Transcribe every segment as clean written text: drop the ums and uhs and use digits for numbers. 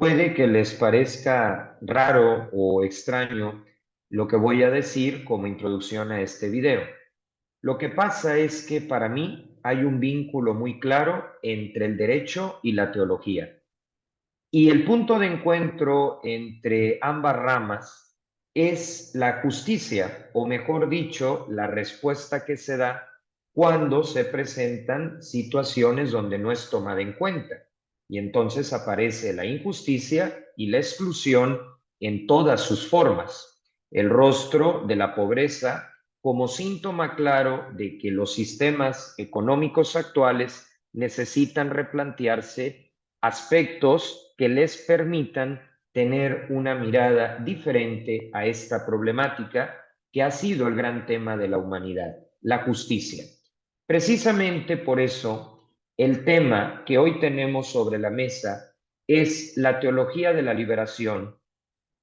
Puede que les parezca raro o extraño lo que voy a decir como introducción a este video. Lo que pasa es que para mí hay un vínculo muy claro entre el derecho y la teología. Y el punto de encuentro entre ambas ramas es la justicia, o mejor dicho, la respuesta que se da cuando se presentan situaciones donde no es tomada en cuenta. Y entonces aparece la injusticia y la exclusión en todas sus formas. El rostro de la pobreza como síntoma claro de que los sistemas económicos actuales necesitan replantearse aspectos que les permitan tener una mirada diferente a esta problemática que ha sido el gran tema de la humanidad, la justicia. Precisamente por eso, el tema que hoy tenemos sobre la mesa es la teología de la liberación,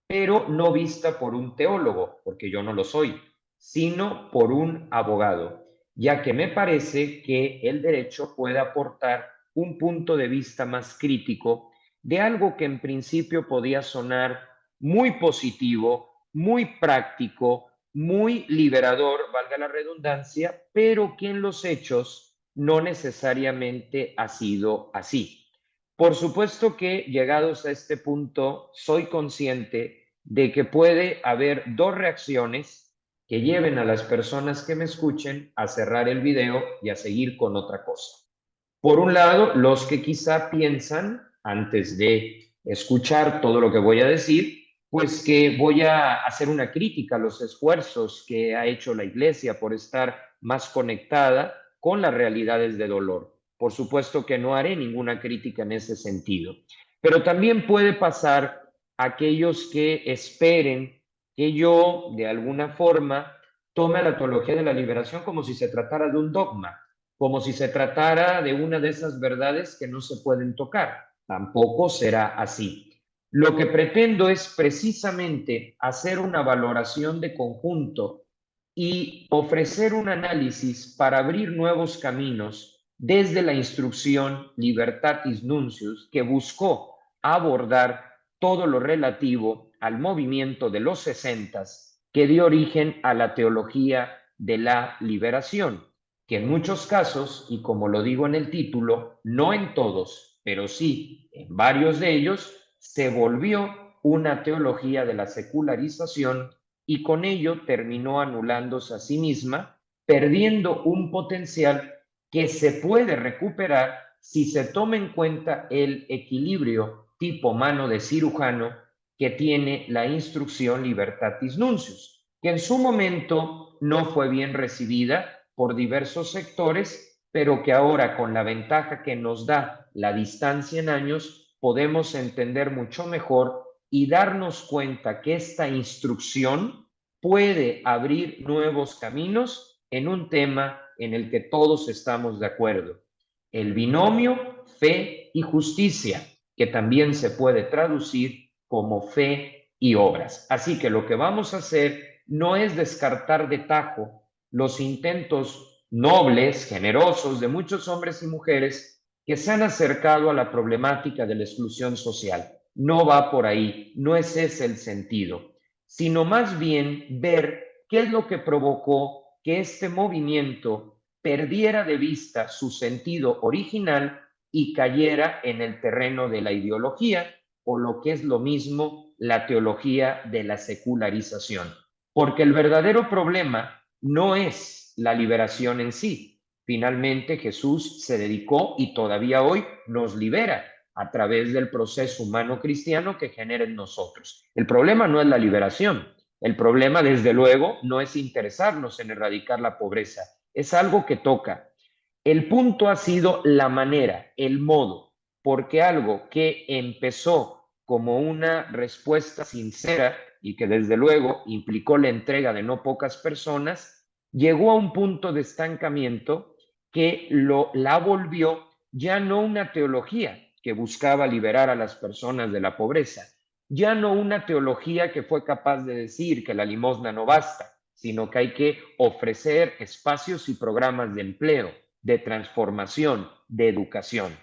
pero no vista por un teólogo, porque yo no lo soy, sino por un abogado, ya que me parece que el derecho puede aportar un punto de vista más crítico de algo que en principio podía sonar muy positivo, muy práctico, muy liberador, valga la redundancia, pero que en los hechos no necesariamente ha sido así. Por supuesto que llegados a este punto, soy consciente de que puede haber dos reacciones que lleven a las personas que me escuchen a cerrar el video y a seguir con otra cosa. Por un lado, los que quizá piensan, antes de escuchar todo lo que voy a decir, pues que voy a hacer una crítica a los esfuerzos que ha hecho la Iglesia por estar más conectada con las realidades de dolor. Por supuesto que no haré ninguna crítica en ese sentido. Pero también puede pasar aquellos que esperen que yo, de alguna forma, tome la teología de la liberación como si se tratara de un dogma, como si se tratara de una de esas verdades que no se pueden tocar. Tampoco será así. Lo que pretendo es precisamente hacer una valoración de conjunto y ofrecer un análisis para abrir nuevos caminos desde la instrucción Libertatis Nuncius, que buscó abordar todo lo relativo al movimiento de los sesentas que dio origen a la teología de la liberación, que en muchos casos, y como lo digo en el título, no en todos, pero sí en varios de ellos, se volvió una teología de la secularización y con ello terminó anulándose a sí misma, perdiendo un potencial que se puede recuperar si se toma en cuenta el equilibrio tipo mano de cirujano que tiene la instrucción Libertatis Nuncius, que en su momento no fue bien recibida por diversos sectores, pero que ahora con la ventaja que nos da la distancia en años, podemos entender mucho mejor y darnos cuenta que esta instrucción puede abrir nuevos caminos en un tema en el que todos estamos de acuerdo. El binomio fe y justicia, que también se puede traducir como fe y obras. Así que lo que vamos a hacer no es descartar de tajo los intentos nobles, generosos de muchos hombres y mujeres que se han acercado a la problemática de la exclusión social. No va por ahí, no es ese el sentido, sino más bien ver qué es lo que provocó que este movimiento perdiera de vista su sentido original y cayera en el terreno de la ideología o lo que es lo mismo la teología de la secularización. Porque el verdadero problema no es la liberación en sí. Finalmente Jesús se dedicó y todavía hoy nos libera a través del proceso humano cristiano que genera en nosotros. El problema no es la liberación. El problema, desde luego, no es interesarnos en erradicar la pobreza. Es algo que toca. El punto ha sido la manera, el modo, porque algo que empezó como una respuesta sincera y que desde luego implicó la entrega de no pocas personas, llegó a un punto de estancamiento que la volvió ya no una teología que buscaba liberar a las personas de la pobreza, ya no una teología que fue capaz de decir que la limosna no basta, sino que hay que ofrecer espacios y programas de empleo, de transformación, de educación,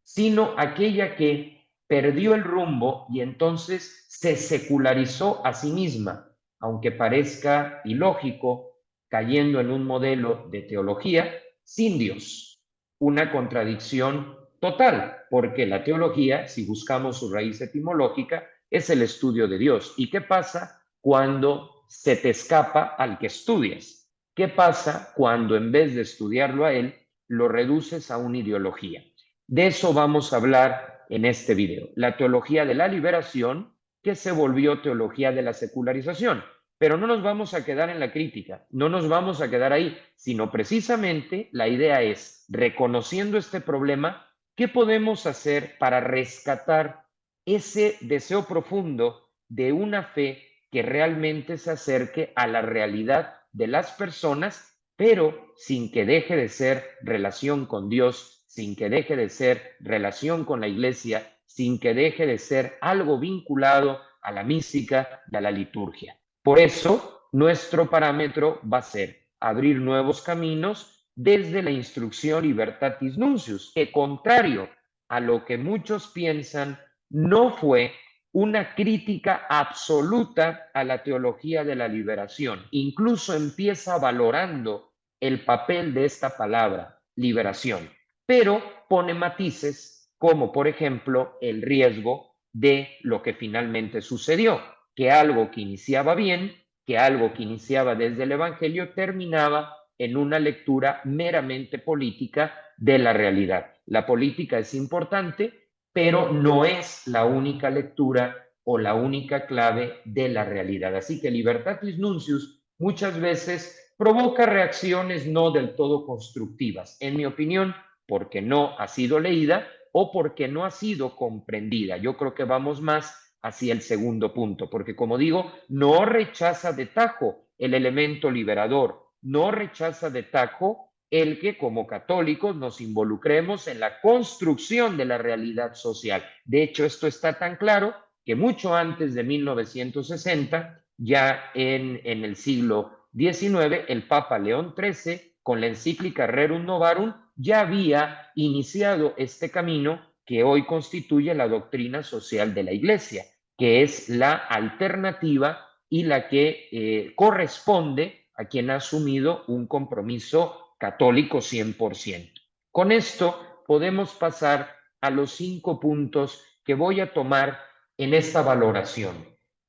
sino aquella que perdió el rumbo y entonces se secularizó a sí misma, aunque parezca ilógico, cayendo en un modelo de teología sin Dios. Una contradicción total, porque la teología, si buscamos su raíz etimológica, es el estudio de Dios. ¿Y qué pasa cuando se te escapa al que estudias? ¿Qué pasa cuando en vez de estudiarlo a él, lo reduces a una ideología? De eso vamos a hablar en este video. La teología de la liberación, que se volvió teología de la secularización. Pero no nos vamos a quedar en la crítica, no nos vamos a quedar ahí, sino precisamente la idea es, reconociendo este problema, ¿qué podemos hacer para rescatar ese deseo profundo de una fe que realmente se acerque a la realidad de las personas, pero sin que deje de ser relación con Dios, sin que deje de ser relación con la iglesia, sin que deje de ser algo vinculado a la mística y a la liturgia? Por eso, nuestro parámetro va a ser abrir nuevos caminos desde la instrucción Libertatis Nuncius, que contrario a lo que muchos piensan, no fue una crítica absoluta a la teología de la liberación. Incluso empieza valorando el papel de esta palabra, liberación, pero pone matices como, por ejemplo, el riesgo de lo que finalmente sucedió, que algo que iniciaba bien, que algo que iniciaba desde el Evangelio, terminaba en una lectura meramente política de la realidad. La política es importante, pero no es la única lectura o la única clave de la realidad. Así que Libertatis Nuncius muchas veces provoca reacciones no del todo constructivas, en mi opinión, porque no ha sido leída o porque no ha sido comprendida. Yo creo que vamos más hacia el segundo punto, porque como digo, no rechaza de tajo el elemento liberador, no rechaza de tajo el que como católicos nos involucremos en la construcción de la realidad social. De hecho, esto está tan claro que mucho antes de 1960, ya en el siglo XIX, el Papa León XIII, con la encíclica Rerum Novarum, ya había iniciado este camino que hoy constituye la doctrina social de la Iglesia, que es la alternativa y la que corresponde a quien ha asumido un compromiso católico 100%. Con esto podemos pasar a los 5 puntos que voy a tomar en esta valoración.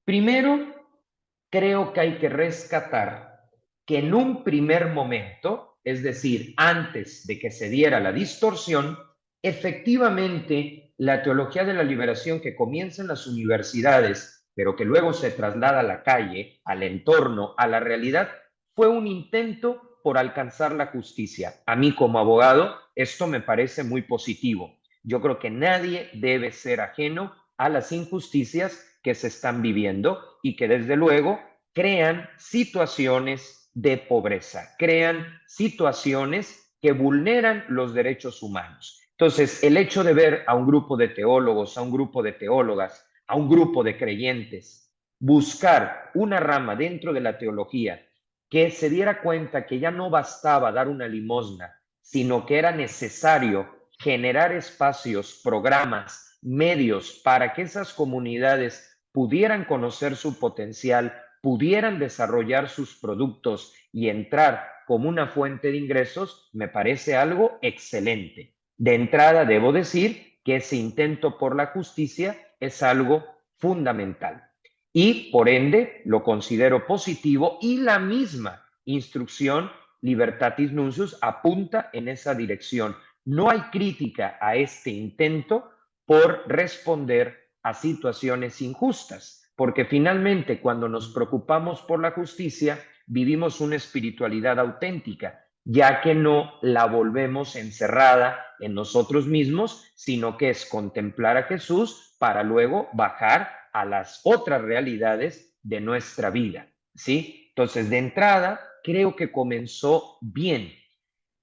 Primero, creo que hay que rescatar que en un primer momento, es decir, antes de que se diera la distorsión, efectivamente la teología de la liberación que comienza en las universidades, pero que luego se traslada a la calle, al entorno, a la realidad, fue un intento por alcanzar la justicia. A mí como abogado esto me parece muy positivo. Yo creo que nadie debe ser ajeno a las injusticias que se están viviendo y que desde luego crean situaciones de pobreza, crean situaciones que vulneran los derechos humanos. Entonces, el hecho de ver a un grupo de teólogos, a un grupo de teólogas, a un grupo de creyentes, buscar una rama dentro de la teología que se diera cuenta que ya no bastaba dar una limosna, sino que era necesario generar espacios, programas, medios para que esas comunidades pudieran conocer su potencial, pudieran desarrollar sus productos y entrar como una fuente de ingresos, me parece algo excelente. De entrada, debo decir que ese intento por la justicia es algo fundamental y por ende lo considero positivo y la misma instrucción Libertatis Nuncius apunta en esa dirección. No hay crítica a este intento por responder a situaciones injustas, porque finalmente cuando nos preocupamos por la justicia, vivimos una espiritualidad auténtica, ya que no la volvemos encerrada en nosotros mismos, sino que es contemplar a Jesús para luego bajar a las otras realidades de nuestra vida, ¿sí? Entonces, de entrada, creo que comenzó bien.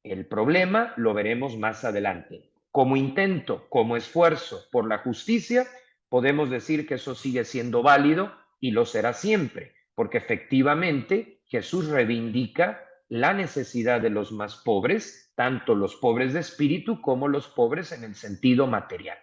El problema lo veremos más adelante. Como intento, como esfuerzo por la justicia, podemos decir que eso sigue siendo válido y lo será siempre, porque efectivamente Jesús reivindica la necesidad de los más pobres, tanto los pobres de espíritu como los pobres en el sentido material.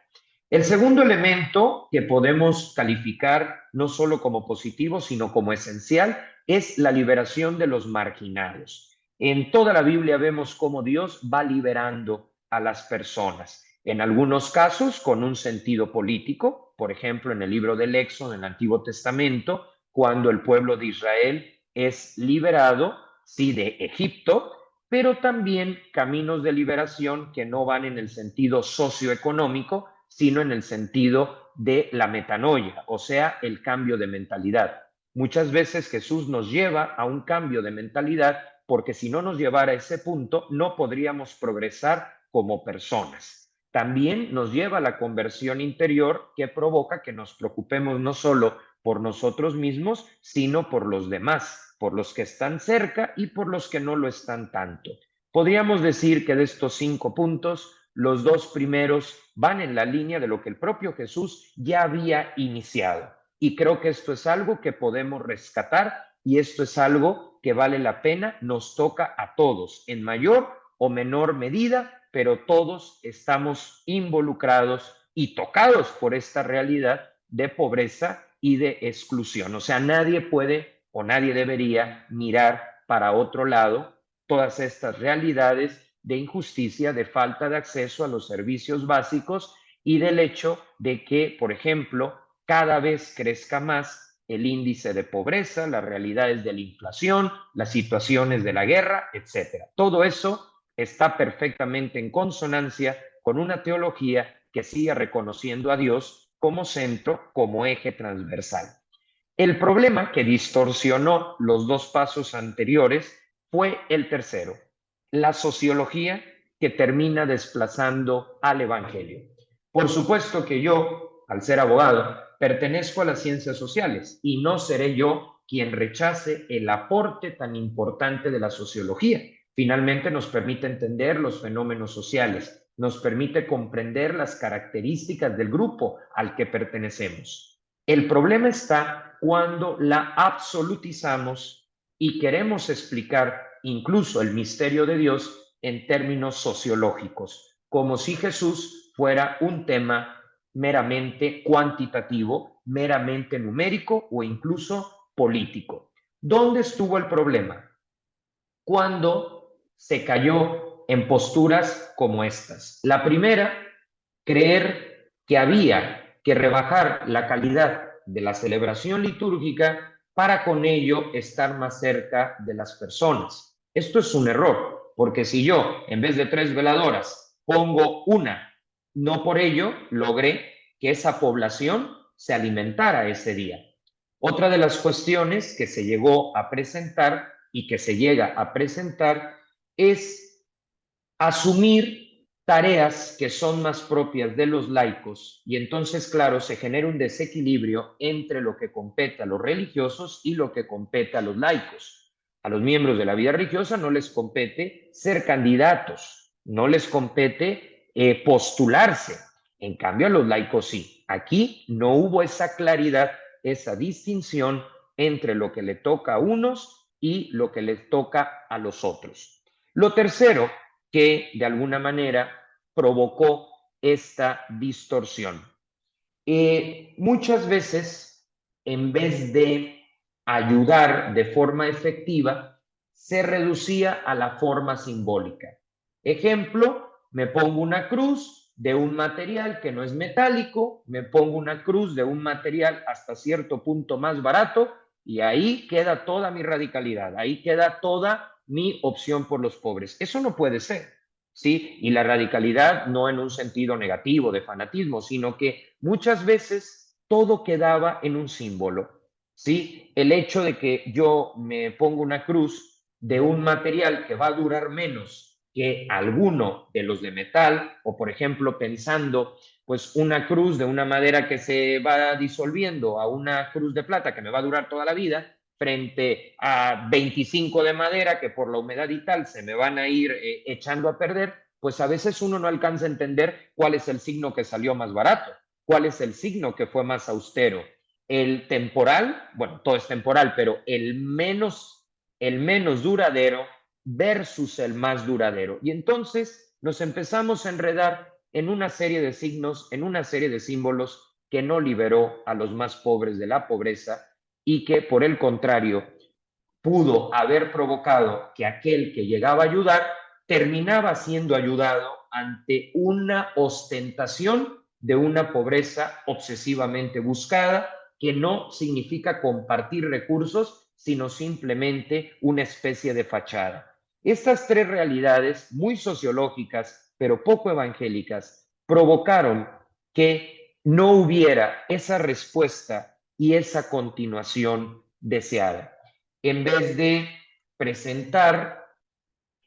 El segundo elemento que podemos calificar no solo como positivo, sino como esencial, es la liberación de los marginados. En toda la Biblia vemos cómo Dios va liberando a las personas, en algunos casos con un sentido político, por ejemplo, en el libro del Éxodo, en el Antiguo Testamento, cuando el pueblo de Israel es liberado, sí, de Egipto, pero también caminos de liberación que no van en el sentido socioeconómico, sino en el sentido de la metanoia, o sea, el cambio de mentalidad. Muchas veces Jesús nos lleva a un cambio de mentalidad porque si no nos llevara a ese punto, no podríamos progresar como personas. También nos lleva a la conversión interior que provoca que nos preocupemos no solo por nosotros mismos, sino por los demás, por los que están cerca y por los que no lo están tanto. Podríamos decir que de estos 5 puntos, los 2 primeros van en la línea de lo que el propio Jesús ya había iniciado. Y creo que esto es algo que podemos rescatar y esto es algo que vale la pena, nos toca a todos, en mayor o menor medida, pero todos estamos involucrados y tocados por esta realidad de pobreza y de exclusión. O sea, nadie puede o nadie debería mirar para otro lado todas estas realidades de injusticia, de falta de acceso a los servicios básicos y del hecho de que, por ejemplo, cada vez crezca más el índice de pobreza, las realidades de la inflación, las situaciones de la guerra, etcétera. Todo eso está perfectamente en consonancia con una teología que sigue reconociendo a Dios como centro, como eje transversal. El problema que distorsionó los 2 pasos anteriores fue el tercero, la sociología que termina desplazando al Evangelio. Por supuesto que yo, al ser abogado, pertenezco a las ciencias sociales y no seré yo quien rechace el aporte tan importante de la sociología. Finalmente nos permite entender los fenómenos sociales, nos permite comprender las características del grupo al que pertenecemos. El problema está cuando la absolutizamos y queremos explicar incluso el misterio de Dios en términos sociológicos, como si Jesús fuera un tema meramente cuantitativo, meramente numérico o incluso político. ¿Dónde estuvo el problema? Cuando se cayó en posturas como estas. La primera, creer que había que rebajar la calidad de la celebración litúrgica para con ello estar más cerca de las personas. Esto es un error, porque si yo, en vez de 3 veladoras, pongo una, no por ello logré que esa población se alimentara ese día. Otra de las cuestiones que se llegó a presentar y que se llega a presentar es asumir tareas que son más propias de los laicos y entonces, claro, se genera un desequilibrio entre lo que compete a los religiosos y lo que compete a los laicos. A los miembros de la vida religiosa no les compete ser candidatos, no les compete postularse. En cambio, a los laicos sí. Aquí no hubo esa claridad, esa distinción entre lo que le toca a unos y lo que les toca a los otros. Lo tercero que de alguna manera provocó esta distorsión. Muchas veces, en vez de ayudar de forma efectiva, se reducía a la forma simbólica. Ejemplo, me pongo una cruz de un material que no es metálico, me pongo una cruz de un material hasta cierto punto más barato y ahí queda toda mi radicalidad, ahí queda toda mi opción por los pobres. Eso no puede ser. ¿Sí? Y la radicalidad no en un sentido negativo de fanatismo, sino que muchas veces todo quedaba en un símbolo, ¿sí? El hecho de que yo me pongo una cruz de un material que va a durar menos que alguno de los de metal, o por ejemplo pensando, pues una cruz de una madera que se va disolviendo a una cruz de plata que me va a durar toda la vida, frente a 25 de madera que por la humedad y tal se me van a ir echando a perder, pues a veces uno no alcanza a entender cuál es el signo que salió más barato, cuál es el signo que fue más austero. El temporal, bueno, todo es temporal, pero el menos duradero versus el más duradero. Y entonces nos empezamos a enredar en una serie de signos, en una serie de símbolos que no liberó a los más pobres de la pobreza y que, por el contrario, pudo haber provocado que aquel que llegaba a ayudar terminaba siendo ayudado ante una ostentación de una pobreza obsesivamente buscada, que no significa compartir recursos, sino simplemente una especie de fachada. Estas tres realidades, muy sociológicas, pero poco evangélicas, provocaron que no hubiera esa respuesta y esa continuación deseada. En vez de presentar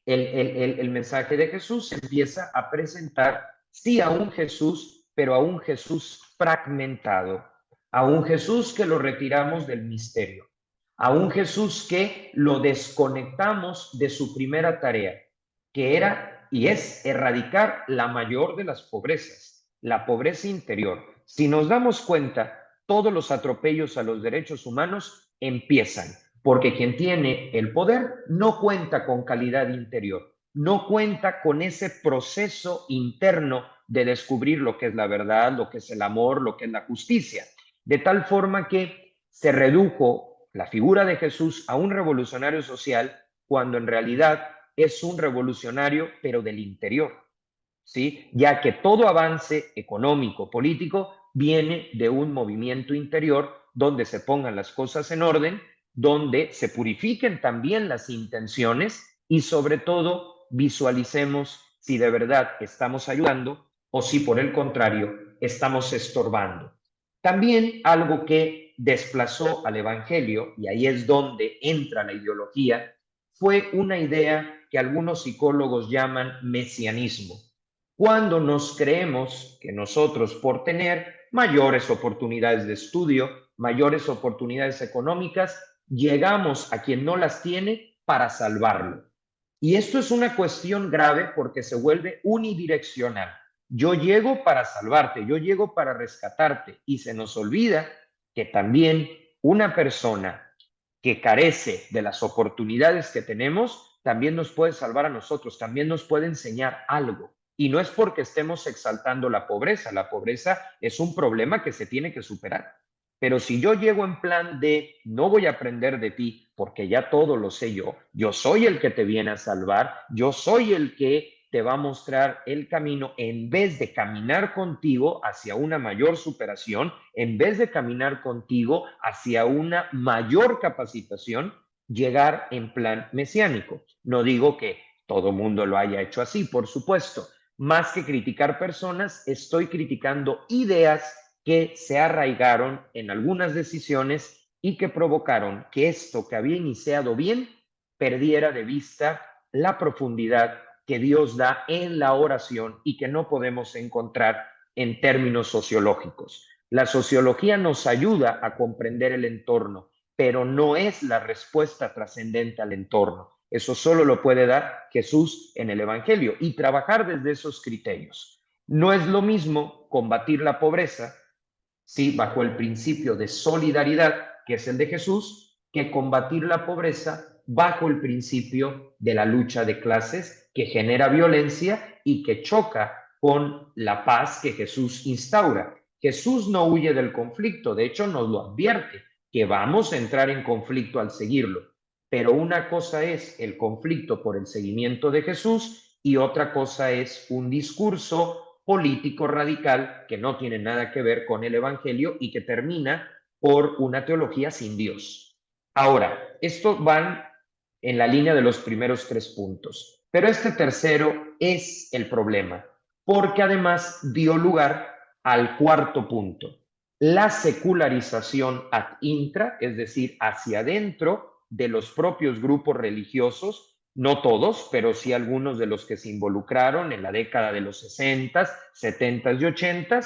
el mensaje de Jesús, se empieza a presentar, sí, a un Jesús, pero a un Jesús fragmentado, a un Jesús que lo retiramos del misterio, a un Jesús que lo desconectamos de su primera tarea, que era y es erradicar la mayor de las pobrezas, la pobreza interior. Si nos damos cuenta, todos los atropellos a los derechos humanos empiezan porque quien tiene el poder no cuenta con calidad interior, no cuenta con ese proceso interno de descubrir lo que es la verdad, lo que es el amor, lo que es la justicia. De tal forma que se redujo la figura de Jesús a un revolucionario social cuando en realidad es un revolucionario, pero del interior, ¿sí? Ya que todo avance económico, político, viene de un movimiento interior donde se pongan las cosas en orden, donde se purifiquen también las intenciones y sobre todo visualicemos si de verdad estamos ayudando o si por el contrario estamos estorbando. También algo que desplazó al Evangelio, y ahí es donde entra la ideología, fue una idea que algunos psicólogos llaman mesianismo. Cuando nos creemos que nosotros, por tener mayores oportunidades de estudio, mayores oportunidades económicas, llegamos a quien no las tiene para salvarlo. Y esto es una cuestión grave porque se vuelve unidireccional. Yo llego para salvarte, yo llego para rescatarte y se nos olvida que también una persona que carece de las oportunidades que tenemos, también nos puede salvar a nosotros, también nos puede enseñar algo. Y no es porque estemos exaltando la pobreza es un problema que se tiene que superar. Pero si yo llego en plan de no voy a aprender de ti porque ya todo lo sé yo soy el que te viene a salvar, yo soy el que te va a mostrar el camino en vez de caminar contigo hacia una mayor superación, en vez de caminar contigo hacia una mayor capacitación, llegar en plan mesiánico. No digo que todo mundo lo haya hecho así, por supuesto. Más que criticar personas, estoy criticando ideas que se arraigaron en algunas decisiones y que provocaron que esto que había iniciado bien perdiera de vista la profundidad que Dios da en la oración y que no podemos encontrar en términos sociológicos. La sociología nos ayuda a comprender el entorno, pero no es la respuesta trascendente al entorno. Eso solo lo puede dar Jesús en el Evangelio y trabajar desde esos criterios. No es lo mismo combatir la pobreza, sí, bajo el principio de solidaridad, que es el de Jesús, que combatir la pobreza bajo el principio de la lucha de clases que genera violencia y que choca con la paz que Jesús instaura. Jesús no huye del conflicto, de hecho nos lo advierte, que vamos a entrar en conflicto al seguirlo. Pero una cosa es el conflicto por el seguimiento de Jesús y otra cosa es un discurso político radical que no tiene nada que ver con el Evangelio y que termina por una teología sin Dios. Ahora, estos van en la línea de los primeros tres puntos, pero este tercero es el problema, porque además dio lugar al cuarto punto, la secularización ad intra, es decir, hacia adentro de los propios grupos religiosos, no todos, pero sí algunos de los que se involucraron en la década de los 60, 70 y 80,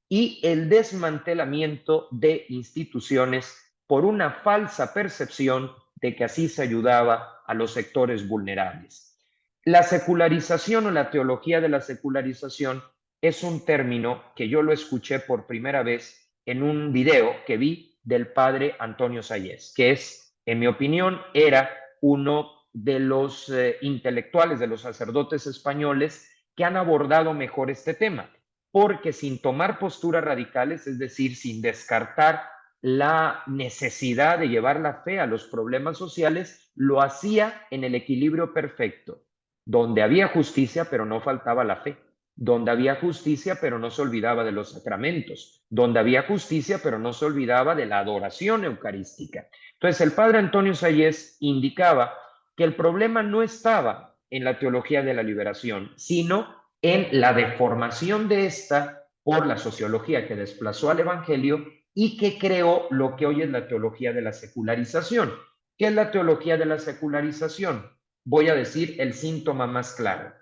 y el desmantelamiento de instituciones por una falsa percepción de que así se ayudaba a los sectores vulnerables. La secularización o la teología de la secularización es un término que yo lo escuché por primera vez en un video que vi del padre Antonio Sayés, que es, en mi opinión, era uno de los intelectuales, de los sacerdotes españoles que han abordado mejor este tema, porque sin tomar posturas radicales, es decir, sin descartar la necesidad de llevar la fe a los problemas sociales, lo hacía en el equilibrio perfecto, donde había justicia, pero no faltaba la fe, donde había justicia, pero no se olvidaba de los sacramentos, donde había justicia, pero no se olvidaba de la adoración eucarística. Entonces, el padre Antonio Sayés indicaba que el problema no estaba en la teología de la liberación, sino en la deformación de esta por la sociología que desplazó al evangelio y que creó lo que hoy es la teología de la secularización. ¿Qué es la teología de la secularización? Voy a decir el síntoma más claro.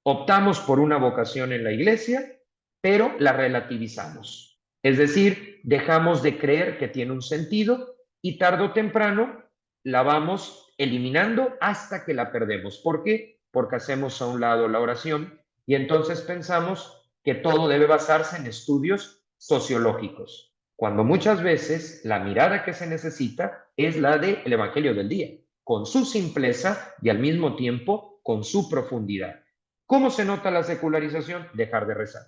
Optamos por una vocación en la iglesia, pero la relativizamos. Es decir, dejamos de creer que tiene un sentido y tarde o temprano la vamos eliminando hasta que la perdemos. ¿Por qué? Porque hacemos a un lado la oración y entonces pensamos que todo debe basarse en estudios sociológicos, cuando muchas veces la mirada que se necesita es la del Evangelio del día, con su simpleza y al mismo tiempo con su profundidad. ¿Cómo se nota la secularización? Dejar de rezar.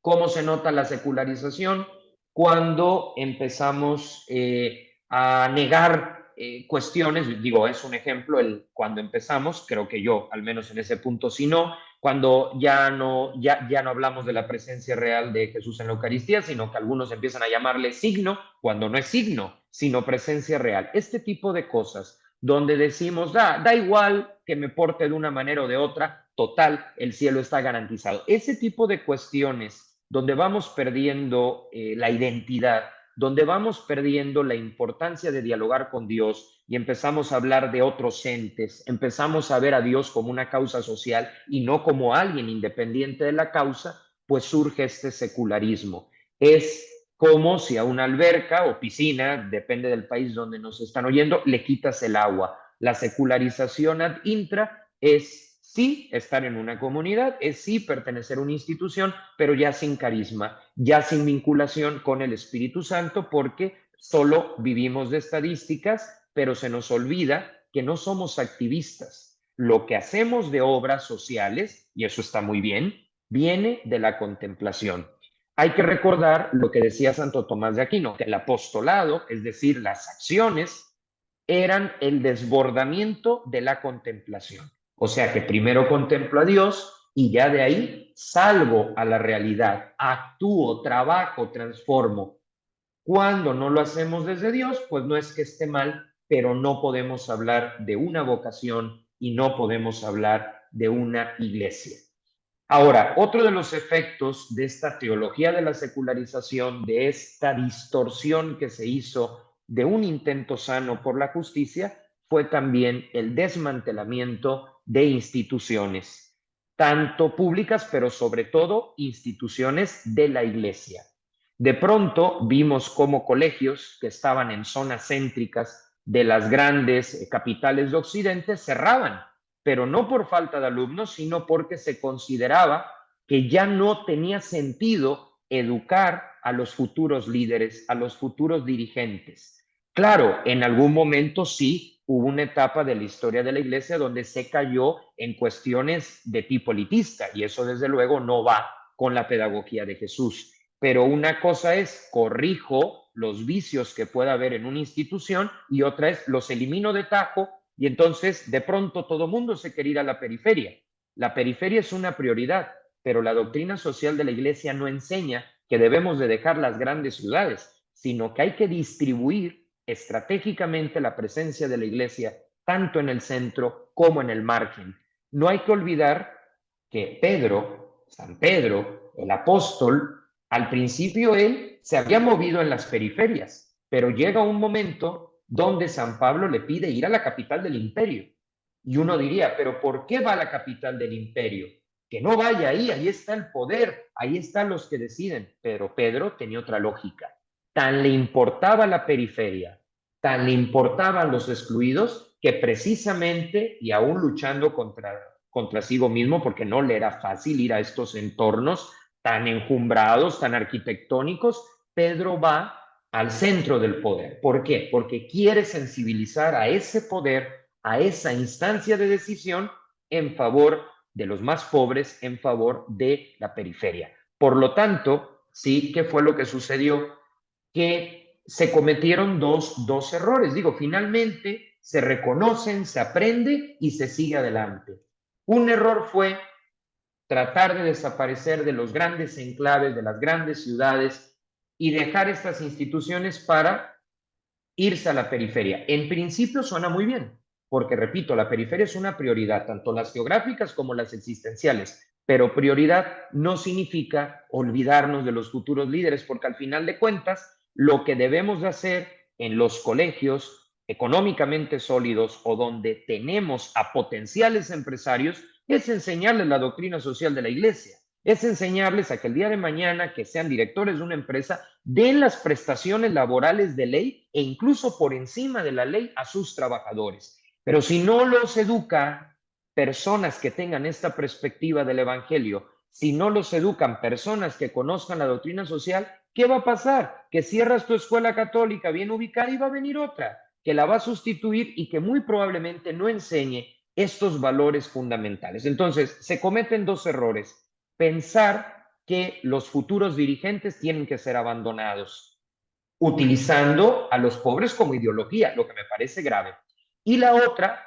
¿Cómo se nota la secularización? Cuando empezamos a negar cuestiones, digo, es un ejemplo, cuando empezamos, creo que yo, al menos en ese punto, si no, cuando ya no hablamos de la presencia real de Jesús en la Eucaristía, sino que algunos empiezan a llamarle signo, cuando no es signo, sino presencia real. Este tipo de cosas donde decimos, da igual que me porte de una manera o de otra, total, el cielo está garantizado. Ese tipo de cuestiones donde vamos perdiendo la identidad, donde vamos perdiendo la importancia de dialogar con Dios y empezamos a hablar de otros entes, empezamos a ver a Dios como una causa social y no como alguien independiente de la causa, pues surge este secularismo. Es como si a una alberca o piscina, depende del país donde nos están oyendo, le quitas el agua. La secularización ad intra es sí estar en una comunidad, es sí pertenecer a una institución, pero ya sin carisma, ya sin vinculación con el Espíritu Santo, porque solo vivimos de estadísticas, pero se nos olvida que no somos activistas. Lo que hacemos de obras sociales, y eso está muy bien, viene de la contemplación. Hay que recordar lo que decía Santo Tomás de Aquino, que el apostolado, es decir, las acciones, eran el desbordamiento de la contemplación. O sea que primero contemplo a Dios y ya de ahí salgo a la realidad, actúo, trabajo, transformo. Cuando no lo hacemos desde Dios, pues no es que esté mal, pero no podemos hablar de una vocación y no podemos hablar de una iglesia. Ahora, otro de los efectos de esta teología de la secularización, de esta distorsión que se hizo de un intento sano por la justicia, fue también el desmantelamiento de instituciones, tanto públicas, pero sobre todo instituciones de la Iglesia. De pronto vimos cómo colegios que estaban en zonas céntricas de las grandes capitales de Occidente cerraban, pero no por falta de alumnos, sino porque se consideraba que ya no tenía sentido educar a los futuros líderes, a los futuros dirigentes. Claro, en algún momento sí hubo una etapa de la historia de la iglesia donde se cayó en cuestiones de tipo elitista, y eso desde luego no va con la pedagogía de Jesús. Pero una cosa es corrijo los vicios que pueda haber en una institución y otra es los elimino de tajo y entonces de pronto todo mundo se quiere ir a la periferia. La periferia es una prioridad, pero la doctrina social de la iglesia no enseña que debemos de dejar las grandes ciudades, sino que hay que distribuir estratégicamente la presencia de la iglesia tanto en el centro como en el margen. No hay que olvidar que Pedro, San Pedro, el apóstol, al principio él se había movido en las periferias, pero llega un momento donde San Pablo le pide ir a la capital del imperio. Y uno diría, pero ¿por qué va a la capital del imperio? Que no vaya ahí, ahí está el poder, ahí están los que deciden. Pero Pedro tenía otra lógica. Tan le importaba la periferia, tan le importaban los excluidos, que precisamente, y aún luchando contra sí mismo, porque no le era fácil ir a estos entornos tan enjumbrados, tan arquitectónicos, Pedro va al centro del poder. ¿Por qué? Porque quiere sensibilizar a ese poder, a esa instancia de decisión en favor de los más pobres en favor de la periferia. Por lo tanto, sí, ¿qué fue lo que sucedió? Que se cometieron dos errores. Digo, finalmente se reconocen, se aprende y se sigue adelante. Un error fue tratar de desaparecer de los grandes enclaves, de las grandes ciudades y dejar estas instituciones para irse a la periferia. En principio suena muy bien, porque repito, la periferia es una prioridad, tanto las geográficas como las existenciales, pero prioridad no significa olvidarnos de los futuros líderes, porque al final de cuentas, lo que debemos de hacer en los colegios económicamente sólidos o donde tenemos a potenciales empresarios es enseñarles la doctrina social de la iglesia, es enseñarles a que el día de mañana que sean directores de una empresa den las prestaciones laborales de ley e incluso por encima de la ley a sus trabajadores. Pero si no los educa personas que tengan esta perspectiva del evangelio, si no los educan personas que conozcan la doctrina social, ¿qué va a pasar? Que cierras tu escuela católica bien ubicada y va a venir otra que la va a sustituir y que muy probablemente no enseñe estos valores fundamentales. Entonces, se cometen dos errores. Pensar que los futuros dirigentes tienen que ser abandonados, utilizando a los pobres como ideología, lo que me parece grave. Y la otra,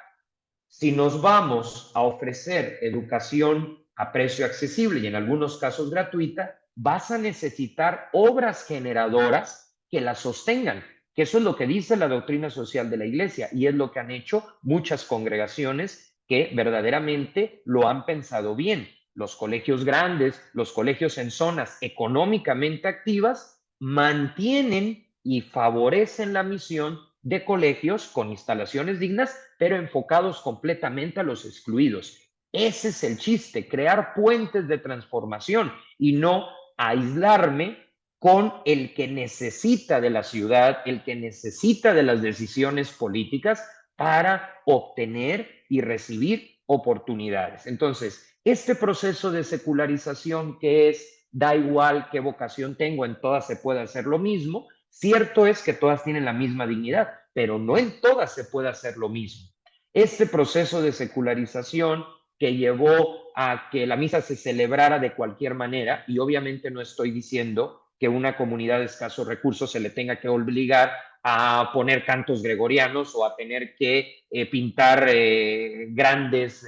si nos vamos a ofrecer educación a precio accesible y en algunos casos gratuita, vas a necesitar obras generadoras que la sostengan, que eso es lo que dice la doctrina social de la iglesia y es lo que han hecho muchas congregaciones que verdaderamente lo han pensado bien. Los colegios grandes, los colegios en zonas económicamente activas, mantienen y favorecen la misión de colegios con instalaciones dignas, pero enfocados completamente a los excluidos. Ese es el chiste, crear puentes de transformación y no aislarme con el que necesita de la ciudad, el que necesita de las decisiones políticas para obtener y recibir oportunidades. Entonces, este proceso de secularización que es, da igual qué vocación tengo, en todas se puede hacer lo mismo, cierto es que todas tienen la misma dignidad, pero no en todas se puede hacer lo mismo. Este proceso de secularización que llevó a que la misa se celebrara de cualquier manera, y obviamente no estoy diciendo que una comunidad de escasos recursos se le tenga que obligar a poner cantos gregorianos o a tener que pintar grandes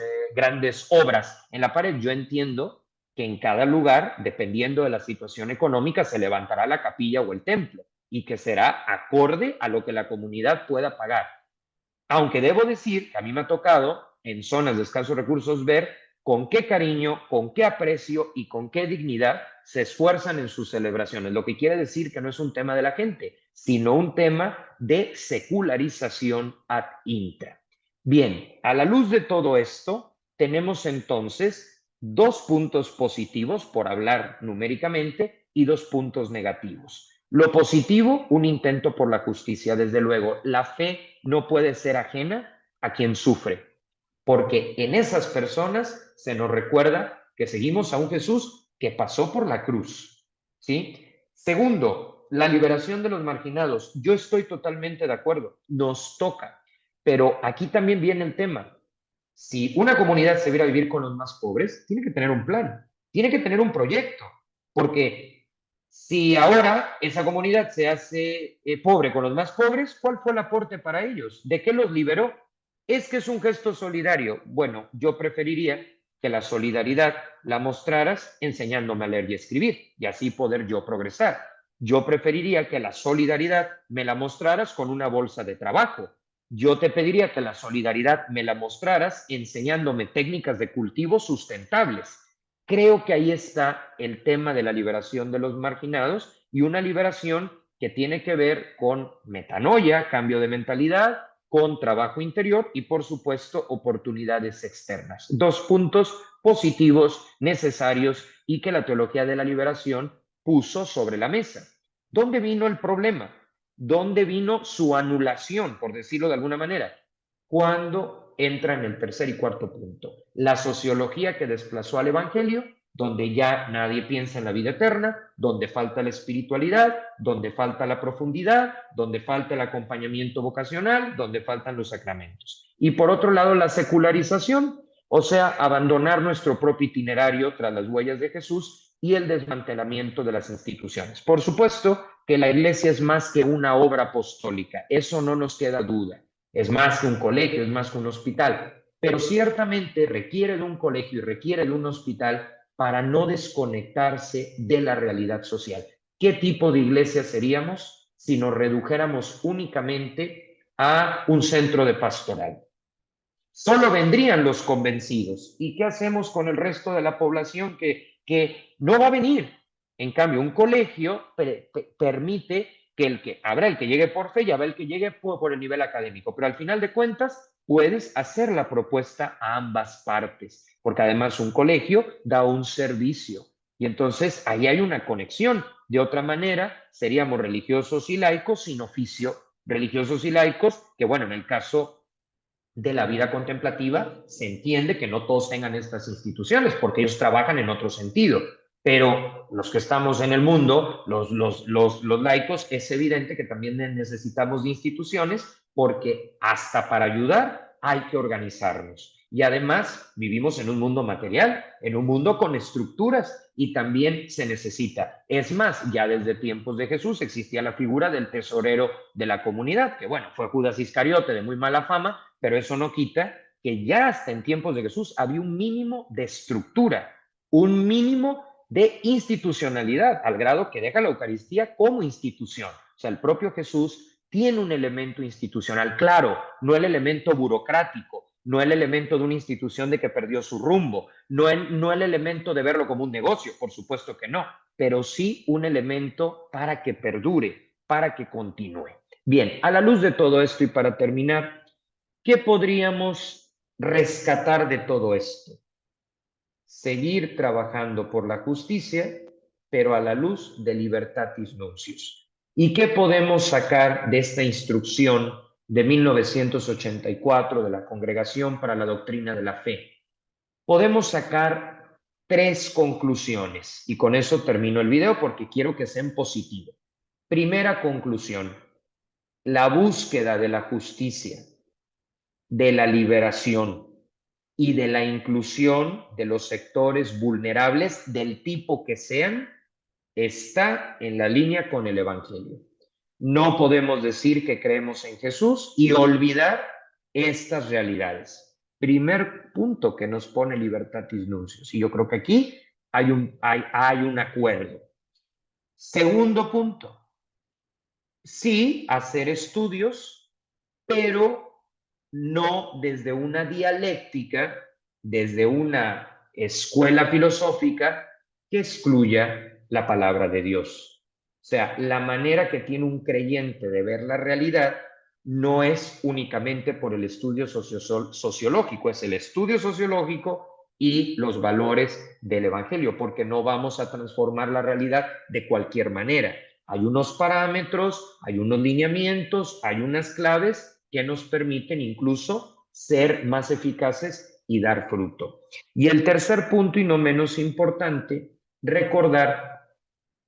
obras en la pared. Yo entiendo que en cada lugar, dependiendo de la situación económica, se levantará la capilla o el templo y que será acorde a lo que la comunidad pueda pagar. Aunque debo decir que a mí me ha tocado en zonas de escasos recursos ver con qué cariño, con qué aprecio y con qué dignidad se esfuerzan en sus celebraciones, lo que quiere decir que no es un tema de la gente, sino un tema de secularización ad intra. Bien, a la luz de todo esto, tenemos entonces dos puntos positivos, por hablar numéricamente, y dos puntos negativos. Lo positivo, un intento por la justicia. Desde luego, la fe no puede ser ajena a quien sufre, porque en esas personas se nos recuerda que seguimos a un Jesús que pasó por la cruz, ¿sí? Segundo, la liberación de los marginados. Yo estoy totalmente de acuerdo, nos toca, pero aquí también viene el tema. Si una comunidad se viera a vivir con los más pobres, tiene que tener un plan, tiene que tener un proyecto, porque si ahora esa comunidad se hace pobre con los más pobres, ¿cuál fue el aporte para ellos? ¿De qué los liberó? ¿Es que es un gesto solidario? Bueno, yo preferiría que la solidaridad la mostraras enseñándome a leer y escribir y así poder yo progresar. Yo preferiría que la solidaridad me la mostraras con una bolsa de trabajo. Yo te pediría que la solidaridad me la mostraras enseñándome técnicas de cultivo sustentables. Creo que ahí está el tema de la liberación de los marginados y una liberación que tiene que ver con metanoia, cambio de mentalidad, con trabajo interior y, por supuesto, oportunidades externas. Dos puntos positivos, necesarios y que la teología de la liberación puso sobre la mesa. ¿Dónde vino el problema? ¿Dónde vino su anulación, por decirlo de alguna manera? Cuando entra en el tercer y cuarto punto. La sociología que desplazó al Evangelio, donde ya nadie piensa en la vida eterna, donde falta la espiritualidad, donde falta la profundidad, donde falta el acompañamiento vocacional, donde faltan los sacramentos. Y por otro lado, la secularización, O sea, abandonar nuestro propio itinerario tras las huellas de Jesús y el desmantelamiento de las instituciones. Por supuesto que la iglesia es más que una obra apostólica, eso no nos queda duda. Es más que un colegio, es más que un hospital, pero ciertamente requiere de un colegio y requiere de un hospital para no desconectarse de la realidad social. ¿Qué tipo de iglesia seríamos si nos redujéramos únicamente a un centro de pastoral? Solo vendrían los convencidos. ¿Y qué hacemos con el resto de la población que no va a venir? En cambio, un colegio permite que habrá el que llegue por fe y habrá el que llegue por el nivel académico, pero al final de cuentas puedes hacer la propuesta a ambas partes, porque además un colegio da un servicio y entonces ahí hay una conexión. De otra manera, seríamos religiosos y laicos sin oficio, religiosos y laicos que, bueno, en el caso de la vida contemplativa, se entiende que no todos tengan estas instituciones porque ellos trabajan en otro sentido. Pero los que estamos en el mundo, los laicos, es evidente que también necesitamos de instituciones porque hasta para ayudar hay que organizarnos. Y además vivimos en un mundo material, en un mundo con estructuras y también se necesita. Es más, ya desde tiempos de Jesús existía la figura del tesorero de la comunidad, que bueno, fue Judas Iscariote de muy mala fama, pero eso no quita que ya hasta en tiempos de Jesús había un mínimo de estructura, un mínimo de institucionalidad, al grado que deja la Eucaristía como institución. O sea, el propio Jesús tiene un elemento institucional, claro, no el elemento burocrático, no el elemento de una institución de que perdió su rumbo, no el elemento de verlo como un negocio, por supuesto que no, pero sí un elemento para que perdure, para que continúe. Bien, a la luz de todo esto y para terminar, ¿qué podríamos rescatar de todo esto? Seguir trabajando por la justicia, pero a la luz de Libertatis Nuncius. ¿Y qué podemos sacar de esta instrucción de 1984 de la Congregación para la Doctrina de la Fe? Podemos sacar 3 conclusiones y con eso termino el video porque quiero que sea en positivo. Primera conclusión, la búsqueda de la justicia, de la liberación y de la inclusión de los sectores vulnerables del tipo que sean, está en la línea con el Evangelio. No podemos decir que creemos en Jesús y olvidar estas realidades. Primer punto que nos pone Libertatis Nuncius. Y yo creo que aquí hay un acuerdo. Segundo punto, sí, hacer estudios, pero no desde una dialéctica, desde una escuela filosófica que excluya la palabra de Dios. O sea, la manera que tiene un creyente de ver la realidad no es únicamente por el estudio sociológico, es el estudio sociológico y los valores del Evangelio, porque no vamos a transformar la realidad de cualquier manera. Hay unos parámetros, hay unos lineamientos, hay unas claves que nos permiten incluso ser más eficaces y dar fruto. Y el tercer punto, y no menos importante, recordar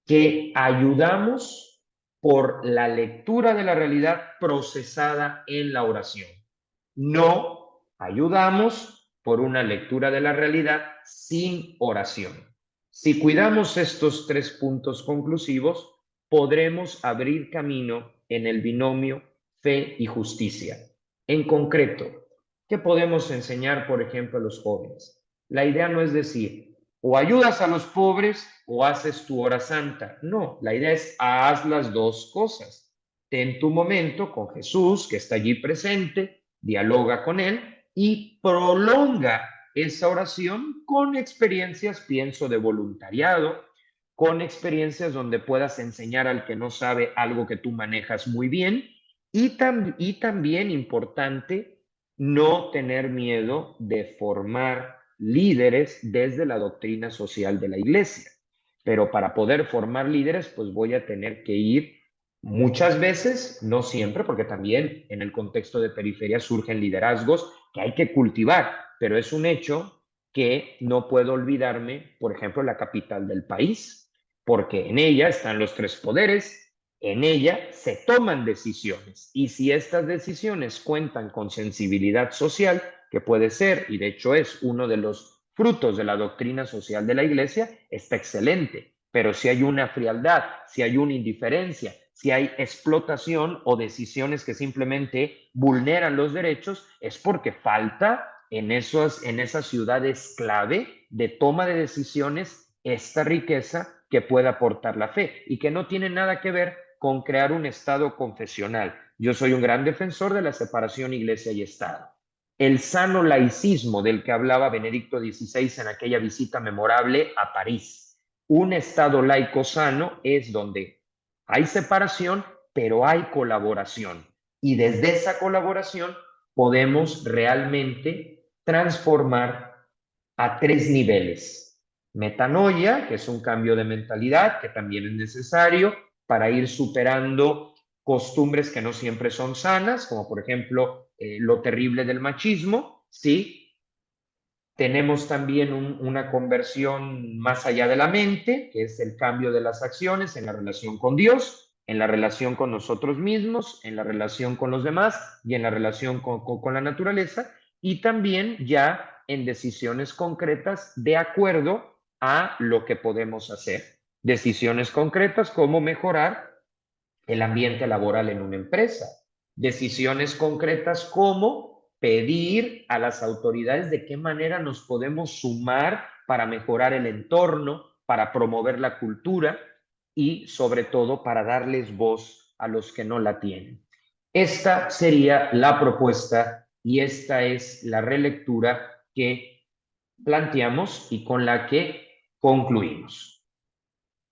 que ayudamos por la lectura de la realidad procesada en la oración. No ayudamos por una lectura de la realidad sin oración. Si cuidamos estos 3 puntos conclusivos, podremos abrir camino en el binomio fe y justicia. En concreto, ¿qué podemos enseñar, por ejemplo, a los jóvenes? La idea no es decir, o ayudas a los pobres o haces tu hora santa. No, la idea es haz las dos cosas. Ten tu momento con Jesús, que está allí presente, dialoga con él y prolonga esa oración con experiencias, pienso, de voluntariado, con experiencias donde puedas enseñar al que no sabe algo que tú manejas muy bien y también importante, no tener miedo de formar líderes desde la doctrina social de la iglesia. Pero para poder formar líderes, pues voy a tener que ir muchas veces, no siempre, porque también en el contexto de periferia surgen liderazgos que hay que cultivar, pero es un hecho que no puedo olvidarme, por ejemplo, la capital del país, porque en ella están los 3 poderes, en ella se toman decisiones y si estas decisiones cuentan con sensibilidad social, que puede ser, y de hecho es uno de los frutos de la doctrina social de la Iglesia, está excelente. Pero si hay una frialdad, si hay una indiferencia, si hay explotación o decisiones que simplemente vulneran los derechos, es porque falta en esas ciudades clave de toma de decisiones esta riqueza que pueda aportar la fe y que no tiene nada que ver con crear un Estado confesional. Yo soy un gran defensor de la separación iglesia y Estado. El sano laicismo del que hablaba Benedicto XVI en aquella visita memorable a París. Un Estado laico sano es donde hay separación, pero hay colaboración. Y desde esa colaboración podemos realmente transformar a 3 niveles. Metanoia, que es un cambio de mentalidad, que también es necesario para ir superando costumbres que no siempre son sanas, como por ejemplo lo terrible del machismo, ¿sí? Tenemos también una conversión más allá de la mente, que es el cambio de las acciones en la relación con Dios, en la relación con nosotros mismos, en la relación con los demás y en la relación con la naturaleza, y también ya en decisiones concretas de acuerdo a lo que podemos hacer. Decisiones concretas como mejorar el ambiente laboral en una empresa. Decisiones concretas como pedir a las autoridades de qué manera nos podemos sumar para mejorar el entorno, para promover la cultura y sobre todo para darles voz a los que no la tienen. Esta sería la propuesta y esta es la relectura que planteamos y con la que concluimos.